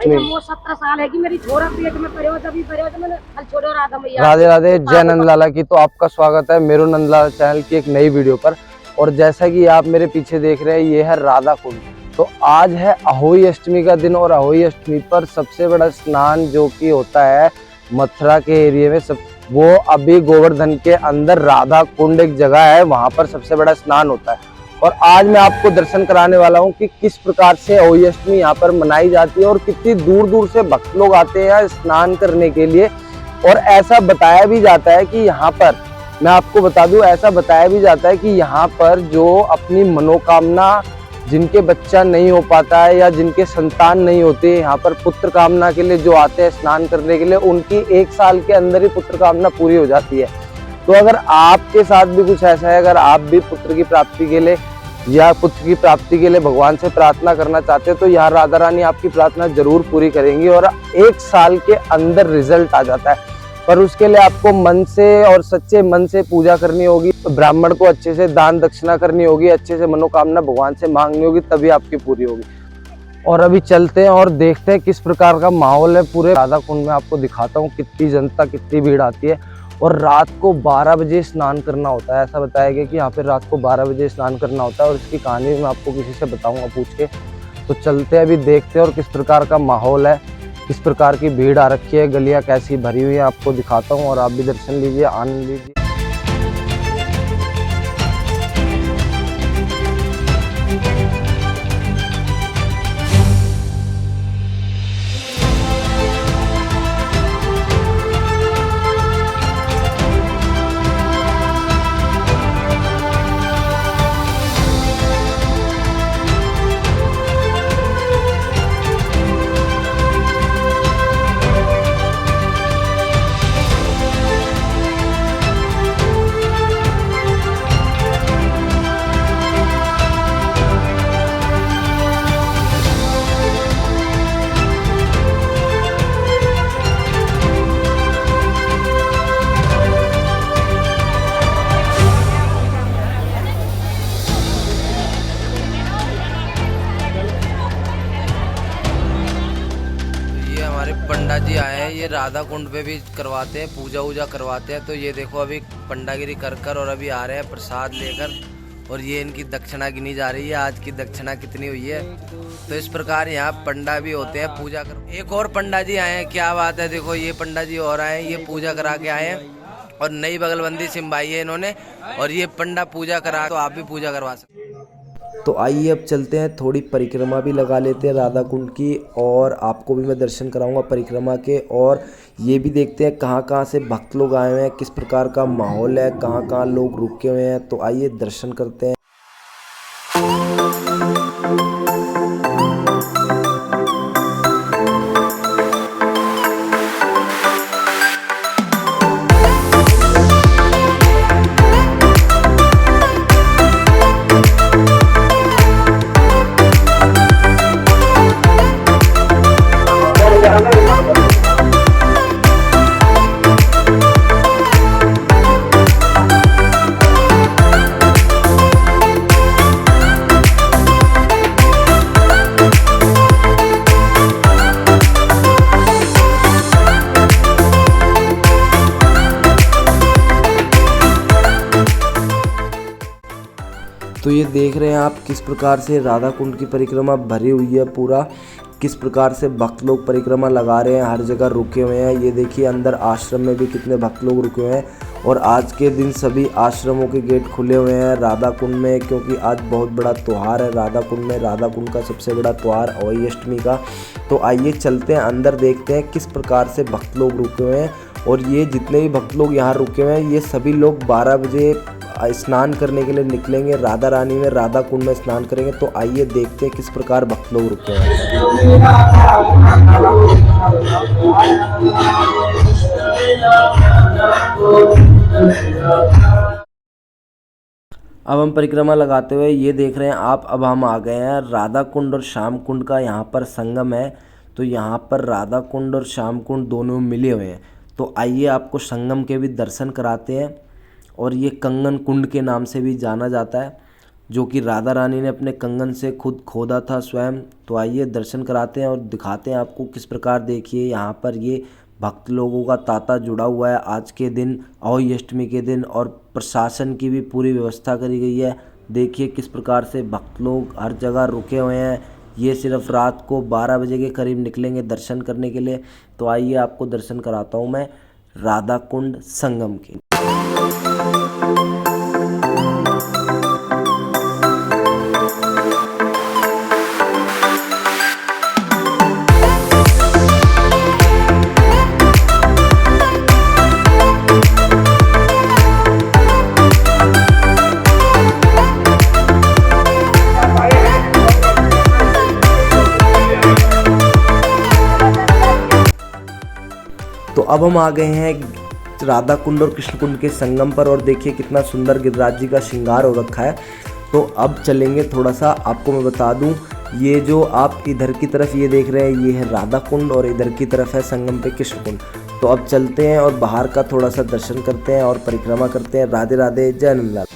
अष्टमी। वो 17 साल है कि मेरी छोरा पेट में पड़े हो तभी पड़े हो तो मैंने कल छोड़ो राधा मैया। राधे राधे, जय नंदलाला की। तो आपका स्वागत है मेरो नंदलाला चैनल की एक नई वीडियो पर। और जैसा कि आप मेरे पीछे देख रहे हैं, ये है राधा कुंड। तो आज है अहोई अष्टमी का दिन और अहोई अष्टमी पर सबसे बड़ा स्नान जो कि होता है मथुरा के एरिया में, वो अभी गोवर्धन के अंदर राधा कुंड एक जगह है, वहां पर सबसे बड़ा स्नान होता है। और आज मैं आपको दर्शन कराने वाला हूं कि किस प्रकार से अहोई अष्टमी यहाँ पर मनाई जाती है और कितनी दूर दूर से भक्त लोग आते हैं स्नान करने के लिए। और ऐसा बताया भी जाता है कि यहाँ पर, मैं आपको बता दूं, ऐसा बताया भी जाता है कि यहाँ पर जो अपनी मनोकामना, जिनके बच्चा नहीं हो पाता है या जिनके संतान नहीं होते, यहाँ पर पुत्र कामना के लिए जो आते हैं स्नान करने के लिए, उनकी 1 साल के अंदर ही पुत्र कामना पूरी हो जाती है। तो अगर आपके साथ भी कुछ ऐसा है, अगर आप भी पुत्र की प्राप्ति के लिए या पुत्र की प्राप्ति के लिए भगवान से प्रार्थना करना चाहते हैं, तो यहाँ राधा रानी आपकी प्रार्थना जरूर पूरी करेंगी और 1 साल के अंदर रिजल्ट आ जाता है। पर उसके लिए आपको मन से और सच्चे मन से पूजा करनी होगी, ब्राह्मण को अच्छे से दान दक्षिणा करनी होगी, अच्छे से मनोकामना भगवान से मांगनी होगी, तभी आपकी पूरी होगी। और अभी चलते हैं और देखते हैं किस प्रकार का माहौल है पूरे राधा कुंड में। आपको दिखाता हूँ कितनी जनता, कितनी भीड़ आती है। और रात को 12 बजे स्नान करना होता है, ऐसा बताया गया कि यहाँ पे रात को 12 बजे स्नान करना होता है। और इसकी कहानी मैं आपको किसी से बताऊंगा पूछ के। तो चलते हैं, अभी देखते हैं और किस प्रकार का माहौल है, किस प्रकार की भीड़ आ रखी है, गलियाँ कैसी भरी हुई है, आपको दिखाता हूँ और आप भी दर्शन लीजिए, आनंद लीजिए। पंडा जी आए हैं, ये राधा कुंड पे भी करवाते हैं, पूजा वूजा करवाते हैं। तो ये देखो अभी पंडागिरी कर और अभी आ रहे हैं प्रसाद लेकर, और ये इनकी दक्षिणा गिनी जा रही है, आज की दक्षिणा कितनी हुई है। तो इस प्रकार यहाँ पंडा भी होते हैं पूजा कर। एक और पंडा जी आए हैं, क्या बात है, देखो ये पंडा जी और आए हैं, ये पूजा करा के आए हैं और नई बगलबंदी सिमवाई है इन्होंने, और ये पंडा पूजा करा, तो आप भी पूजा करवा सकते। तो आइए अब चलते हैं, थोड़ी परिक्रमा भी लगा लेते हैं राधा कुंड की, और आपको भी मैं दर्शन कराऊंगा परिक्रमा के। और ये भी देखते हैं कहाँ कहाँ से भक्त लोग आए हुए हैं, किस प्रकार का माहौल है, कहाँ कहाँ लोग रुके हुए हैं। तो आइए दर्शन करते हैं। तो ये देख रहे हैं आप किस प्रकार से राधा कुंड की परिक्रमा भरी हुई है पूरा, किस प्रकार से भक्त लोग परिक्रमा लगा रहे हैं, हर जगह रुके हुए हैं। ये देखिए अंदर आश्रम में भी कितने भक्त लोग रुके हुए हैं। और आज के दिन सभी आश्रमों के गेट खुले हुए हैं राधा कुंड में, क्योंकि आज बहुत बड़ा त्यौहार है राधा कुंड में, राधा कुंड का सबसे बड़ा त्यौहार अहोई अष्टमी का। तो आइए चलते हैं अंदर, देखते हैं किस प्रकार से भक्त लोग रुके हुए हैं। और ये जितने भी भक्त लोग यहाँ रुके हुए हैं, ये सभी लोग 12 बजे स्नान करने के लिए निकलेंगे राधा रानी में, राधा कुंड में स्नान करेंगे। तो आइए देखते हैं किस प्रकार भक्त लोग रुके हैं। अब हम परिक्रमा लगाते हुए ये देख रहे हैं आप, अब हम आ गए हैं राधा कुंड और श्याम कुंड का यहाँ पर संगम है। तो यहाँ पर राधा कुंड और श्याम कुंड दोनों मिले हुए हैं। तो आइए आपको संगम के भी दर्शन कराते हैं। और ये कंगन कुंड के नाम से भी जाना जाता है। जो कि राधा रानी ने अपने कंगन से खुद खोदा था स्वयं। तो आइए दर्शन कराते हैं और दिखाते हैं आपको किस प्रकार। देखिए यहाँ पर ये भक्त लोगों का तांता जुड़ा हुआ है आज के दिन, अहोई अष्टमी के दिन, और प्रशासन की भी पूरी व्यवस्था करी गई है। देखिए किस प्रकार से भक्त लोग हर जगह रुके हुए हैं। ये सिर्फ रात को 12 बजे के करीब निकलेंगे दर्शन करने के लिए। तो आइए आपको दर्शन कराता हूँ मैं राधा कुंड संगम के। तो अब हम आ गए हैं राधा कुंड और कृष्ण कुंड के संगम पर, और देखिए कितना सुंदर गिरिराज जी का श्रृंगार हो रखा है। तो अब चलेंगे थोड़ा सा, आपको मैं बता दूं, ये जो आप इधर की तरफ ये देख रहे हैं ये है राधा कुंड और इधर की तरफ है संगम पे कृष्ण कुंड। तो अब चलते हैं और बाहर का थोड़ा सा दर्शन करते हैं और परिक्रमा करते हैं। राधे राधे, जय नंदलाल।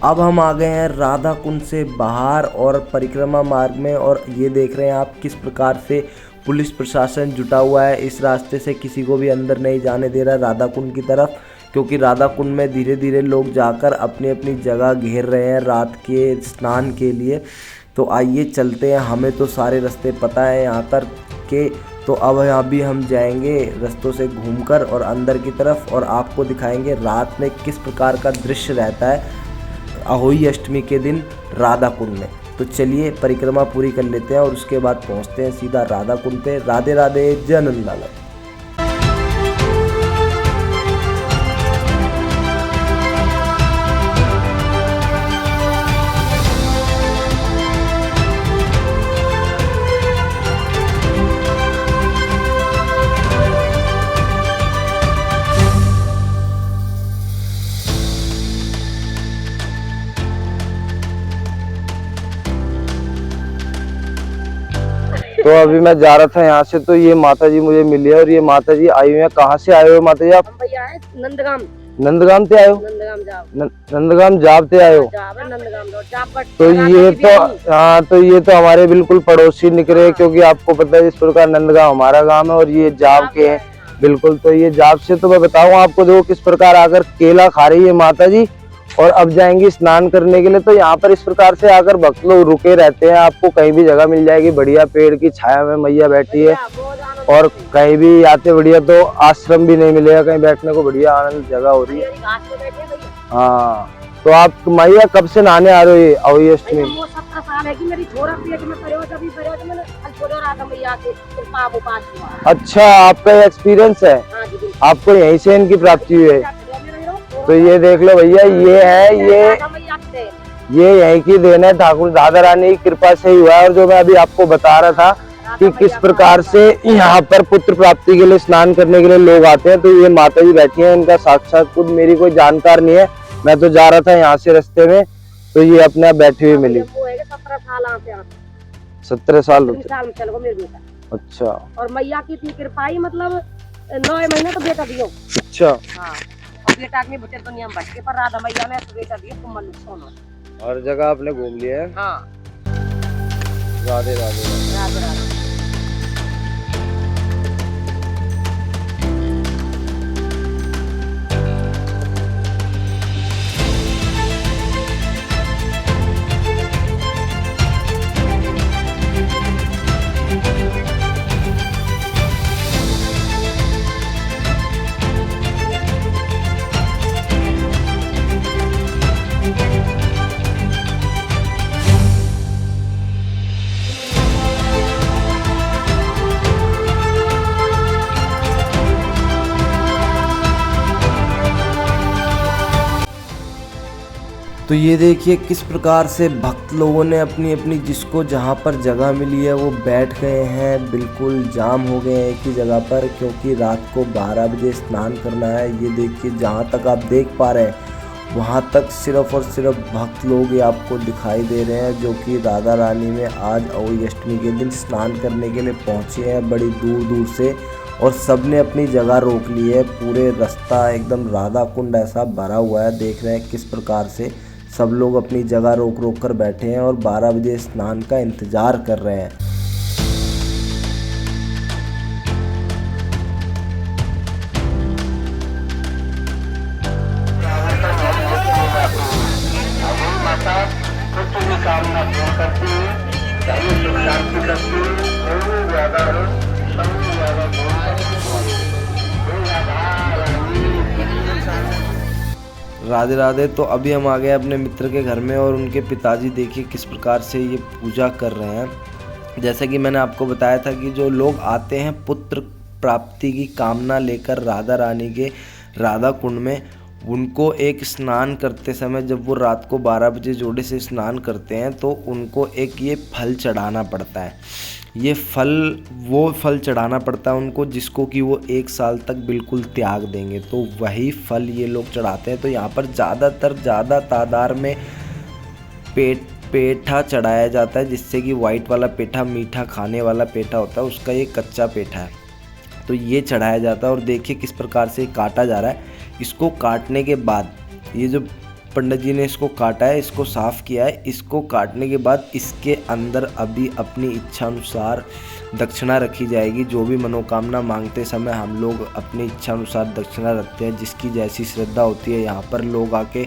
अब हम आ गए हैं राधा कुंड से बाहर और परिक्रमा मार्ग में, और ये देख रहे हैं आप किस प्रकार से पुलिस प्रशासन जुटा हुआ है। इस रास्ते से किसी को भी अंदर नहीं जाने दे रहा राधा कुंड की तरफ, क्योंकि राधा कुंड में धीरे धीरे लोग जाकर अपनी अपनी जगह घेर रहे हैं रात के स्नान के लिए। तो आइए चलते हैं, हमें तो सारे रास्ते पता है यहाँ पर के। तो अब यहाँ भी हम जाएंगे रास्तों से घूमकर और अंदर की तरफ, और आपको दिखाएंगे रात में किस प्रकार का दृश्य रहता है अहोई अष्टमी के दिन राधा कुंड में। तो चलिए परिक्रमा पूरी कर लेते हैं और उसके बाद पहुंचते हैं सीधा राधा कुंड पे। राधे राधे, जय नंदलाल। तो अभी मैं जा रहा था यहाँ से, तो ये माता जी मुझे मिली है, और ये माता जी आई हुई है। कहाँ से आए हो माता जी आप? हम भैया है नंदगाम। नंदगाम से आए हो? नंदगाम जाओ। नंदगाम जाब से आए हो? नंदगाम जाओ। तो ये तो हाँ, तो ये तो हमारे बिल्कुल पड़ोसी निकले, क्योंकि आपको पता है इस प्रकार नंदगांव हमारा गांव है और ये जाब के हैं बिल्कुल। तो ये जाब से, तो मैं बताऊँ आपको, देखो किस प्रकार आकर केला खा रही है माता जी, और अब जाएंगी स्नान करने के लिए। तो यहाँ पर इस प्रकार से आकर भक्त लोग रुके रहते हैं। आपको कहीं भी जगह मिल जाएगी बढ़िया, पेड़ की छाया में मैया बैठी है, और कहीं भी आते बढ़िया तो आश्रम भी नहीं मिलेगा, कहीं बैठने को बढ़िया आनंद जगह हो रही है। हाँ, तो आप मैया कब से नहाने आ रहे हो ये अहोई अष्टमी? 17 साल है कि मेरी छोरा पेट में पड़े हो, तभी पड़े हो, तो मैंने कल छोड़ो राधा मैया के कृपा उपास हुआ। अच्छा, आपका एक्सपीरियंस है, हाँ जी, आपको यहीं से इनकी प्राप्ति हुई है। तो ये देख लो भैया, ये है ये यहीं की देन है, ठाकुर राधा रानी की कृपा से ही हुआ है। और जो मैं अभी आपको बता रहा था कि किस प्रकार से यहाँ पर पुत्र प्राप्ति के लिए स्नान करने के लिए लोग आते हैं, तो ये माता जी बैठी हैं, इनका साक्षात खुद मेरी कोई जानकार नहीं है, मैं तो जा रहा था यहाँ से रास्ते में, तो ये अपने आप बैठी हुई मिली। 17 साल अच्छा। और मैया की इतनी कृपा ही, मतलब 9 महीने तो बेटा दियो। अच्छा, हाँ, और बेटा आदमी बच्चे दुनिया में बच्चे, पर राधा मैया ने बेटा दिया कुम्मल सोना। हर जगह आपने घूम लिया है। हाँ, राधे राधे। राधे राधे। तो ये देखिए किस प्रकार से भक्त लोगों ने अपनी अपनी जिसको जहाँ पर जगह मिली है वो बैठ गए हैं, बिल्कुल जाम हो गए हैं एक ही जगह पर, क्योंकि रात को 12 बजे स्नान करना है। ये देखिए जहाँ तक आप देख पा रहे हैं वहाँ तक सिर्फ और सिर्फ भक्त लोग ये आपको दिखाई दे रहे हैं, जो कि राधा रानी में आज अहोई अष्टमी के दिन स्नान करने के लिए पहुँचे हैं बड़ी दूर दूर से, और सबने अपनी जगह रोक ली है। पूरे रास्ता एकदम राधा कुंड ऐसा भरा हुआ है, देख रहे हैं किस प्रकार से सब लोग अपनी जगह रोक रोक कर बैठे हैं और 12 बजे स्नान का इंतज़ार कर रहे हैं। राधे राधे। तो अभी हम आ गए अपने मित्र के घर में और उनके पिताजी देखिए किस प्रकार से ये पूजा कर रहे हैं। जैसा कि मैंने आपको बताया था कि जो लोग आते हैं पुत्र प्राप्ति की कामना लेकर राधा रानी के राधा कुंड में, उनको एक स्नान करते समय जब वो रात को 12 बजे जोड़े से स्नान करते हैं तो उनको एक ये फल चढ़ाना पड़ता है। ये फल वो फल चढ़ाना पड़ता है उनको जिसको कि वो 1 साल तक बिल्कुल त्याग देंगे, तो वही फल ये लोग चढ़ाते हैं। तो यहाँ पर ज़्यादा तादाद में पेठा चढ़ाया जाता है, जिससे कि वाइट वाला पेठा मीठा खाने वाला पेठा होता है, उसका ये कच्चा पेठा है, तो ये चढ़ाया जाता है। और देखिए किस प्रकार से काटा जा रहा है। इसको काटने के बाद ये जो पंडित जी ने इसको काटा है, इसको साफ़ किया है, इसको काटने के बाद इसके अंदर अभी अपनी इच्छा अनुसार दक्षिणा रखी जाएगी। जो भी मनोकामना मांगते समय हम लोग अपनी इच्छा अनुसार दक्षिणा रखते हैं, जिसकी जैसी श्रद्धा होती है। यहाँ पर लोग आके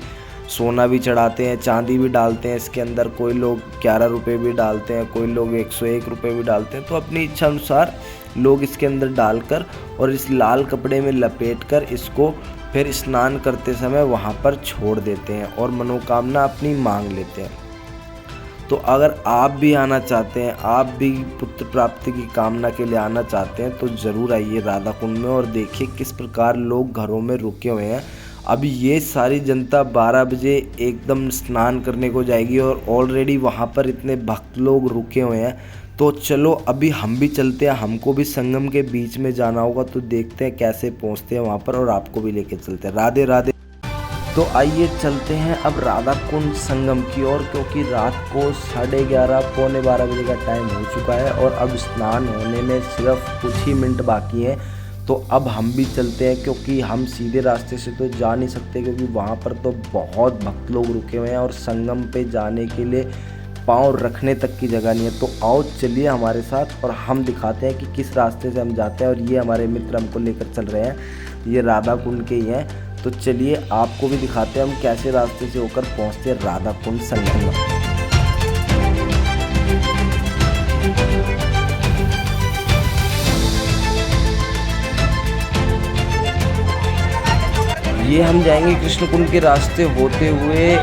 सोना भी चढ़ाते हैं, चांदी भी डालते हैं इसके अंदर, कोई लोग 11 रुपये भी डालते हैं, कोई लोग 101 रुपये भी डालते हैं। तो अपनी इच्छा अनुसार लोग इसके अंदर डालकर और इस लाल कपड़े में लपेटकर इसको फिर स्नान करते समय वहाँ पर छोड़ देते हैं और मनोकामना अपनी मांग लेते हैं। तो अगर आप भी आना चाहते हैं, आप भी पुत्र प्राप्ति की कामना के लिए आना चाहते हैं, तो ज़रूर आइए राधा कुंड में और देखिए किस प्रकार लोग घरों में रुके हुए हैं। अभी ये सारी जनता 12 बजे एकदम स्नान करने को जाएगी और ऑलरेडी वहाँ पर इतने भक्त लोग रुके हुए हैं। तो चलो अभी हम भी चलते हैं, हमको भी संगम के बीच में जाना होगा, तो देखते हैं कैसे पहुँचते हैं वहाँ पर और आपको भी लेके चलते हैं। राधे राधे। तो आइए चलते हैं अब राधा कुंड संगम की ओर, क्योंकि रात को 11:30 पौने 12 बजे का टाइम हो चुका है और अब स्नान होने में सिर्फ कुछ ही मिनट बाकी हैं। तो अब हम भी चलते हैं, क्योंकि हम सीधे रास्ते से तो जा नहीं सकते, क्योंकि वहाँ पर तो बहुत भक्त लोग रुके हुए हैं और संगम पे जाने के लिए पाँव रखने तक की जगह नहीं है। तो आओ चलिए हमारे साथ और हम दिखाते हैं कि किस रास्ते से हम जाते हैं। और ये हमारे मित्र हमको लेकर चल रहे हैं, ये राधा कुंड के ही हैं। तो चलिए आपको भी दिखाते हैं हम कैसे रास्ते से होकर पहुँचते हैं राधा कुंड संगम में। ये हम जाएंगे कृष्ण कुंड के रास्ते होते हुए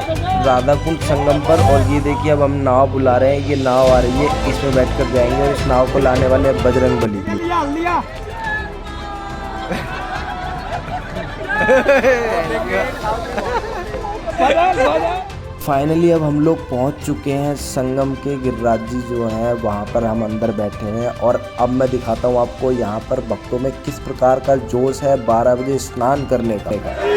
राधा कुंड संगम पर। और ये देखिए अब हम नाव बुला रहे हैं, ये नाव आ रही है, इसमें बैठकर जाएंगे और इस नाव को लाने वाले हैं बजरंगबली। फाइनली अब हम लोग पहुंच चुके हैं संगम के गिरिराज जी जो है वहाँ पर हम अंदर बैठे हैं। और अब मैं दिखाता हूँ आपको यहाँ पर भक्तों में किस प्रकार का जोश है 12 बजे स्नान करने का।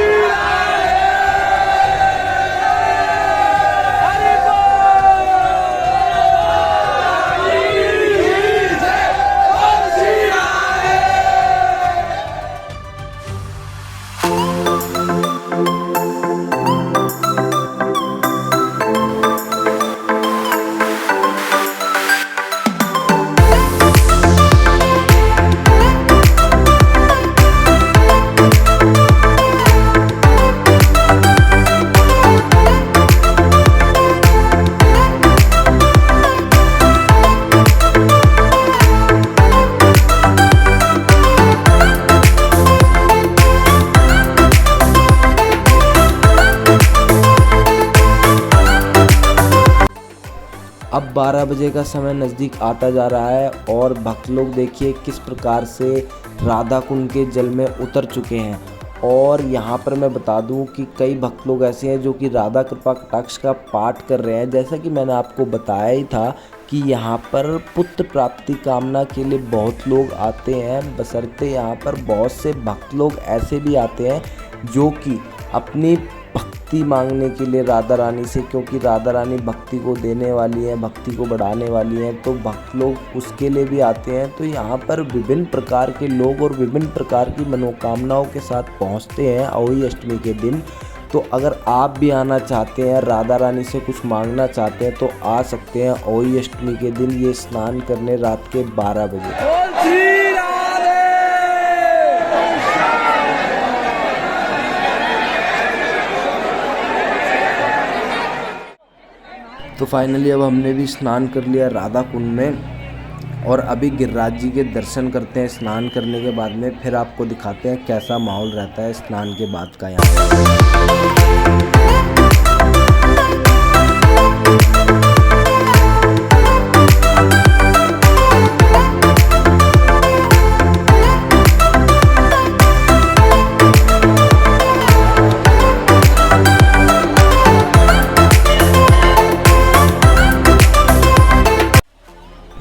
अब 12 बजे का समय नज़दीक आता जा रहा है और भक्त लोग देखिए किस प्रकार से राधा कुंड के जल में उतर चुके हैं। और यहाँ पर मैं बता दूँ कि कई भक्त लोग ऐसे हैं जो कि राधा कृपा कटाक्ष का पाठ कर रहे हैं। जैसा कि मैंने आपको बताया ही था कि यहाँ पर पुत्र प्राप्ति कामना के लिए बहुत लोग आते हैं, बशर्ते यहाँ पर बहुत से भक्त लोग ऐसे भी आते हैं जो कि अपनी भक्ति मांगने के लिए राधा रानी से, क्योंकि राधा रानी भक्ति को देने वाली है, भक्ति को बढ़ाने वाली है, तो भक्त लोग उसके लिए भी आते हैं। तो यहाँ पर विभिन्न प्रकार के लोग और विभिन्न प्रकार की मनोकामनाओं के साथ पहुँचते हैं अहोई अष्टमी के दिन। तो अगर आप भी आना चाहते हैं, राधा रानी से कुछ मांगना चाहते हैं, तो आ सकते हैं अहोई अष्टमी के दिन ये स्नान करने रात के 12 बजे। तो फाइनली अब हमने भी स्नान कर लिया राधा कुंड में और अभी गिरिराज जी के दर्शन करते हैं स्नान करने के बाद में, फिर आपको दिखाते हैं कैसा माहौल रहता है स्नान के बाद का यहाँ।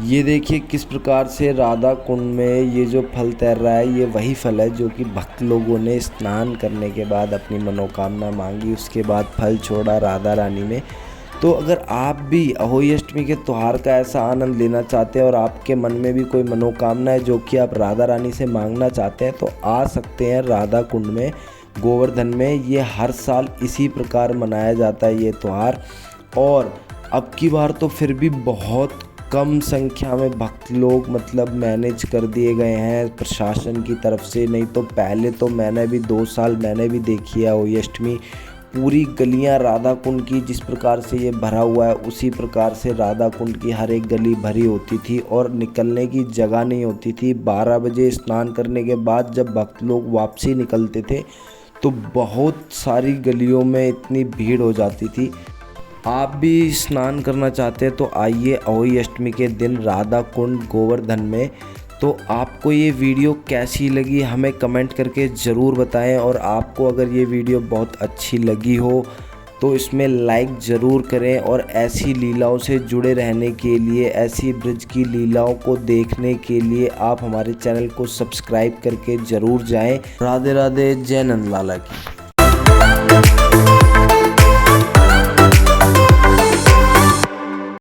ये देखिए किस प्रकार से राधा कुंड में ये जो फल तैर रहा है, ये वही फल है जो कि भक्त लोगों ने स्नान करने के बाद अपनी मनोकामना मांगी, उसके बाद फल छोड़ा राधा रानी में। तो अगर आप भी अहोई अष्टमी के त्यौहार का ऐसा आनंद लेना चाहते हैं और आपके मन में भी कोई मनोकामना है जो कि आप राधा रानी से मांगना चाहते हैं, तो आ सकते हैं राधा कुंड में गोवर्धन में। ये हर साल इसी प्रकार मनाया जाता है ये त्यौहार, और अब की बार तो फिर भी बहुत कम संख्या में भक्त लोग मतलब मैनेज कर दिए गए हैं प्रशासन की तरफ से। नहीं तो पहले तो मैंने भी 2 साल मैंने भी देखी है अहोई अष्टमी, पूरी गलियां राधा कुंड की जिस प्रकार से ये भरा हुआ है उसी प्रकार से राधा कुंड की हर एक गली भरी होती थी और निकलने की जगह नहीं होती थी। 12 बजे स्नान करने के बाद जब भक्त लोग वापसी निकलते थे तो बहुत सारी गलियों में इतनी भीड़ हो जाती थी। आप भी स्नान करना चाहते हैं तो आइए अहोई अष्टमी के दिन राधा कुंड गोवर्धन में। तो आपको ये वीडियो कैसी लगी हमें कमेंट करके ज़रूर बताएं, और आपको अगर ये वीडियो बहुत अच्छी लगी हो तो इसमें लाइक ज़रूर करें, और ऐसी लीलाओं से जुड़े रहने के लिए, ऐसी ब्रज की लीलाओं को देखने के लिए आप हमारे चैनल को सब्सक्राइब करके ज़रूर जाएं। राधे राधे, जय नंद लाला की।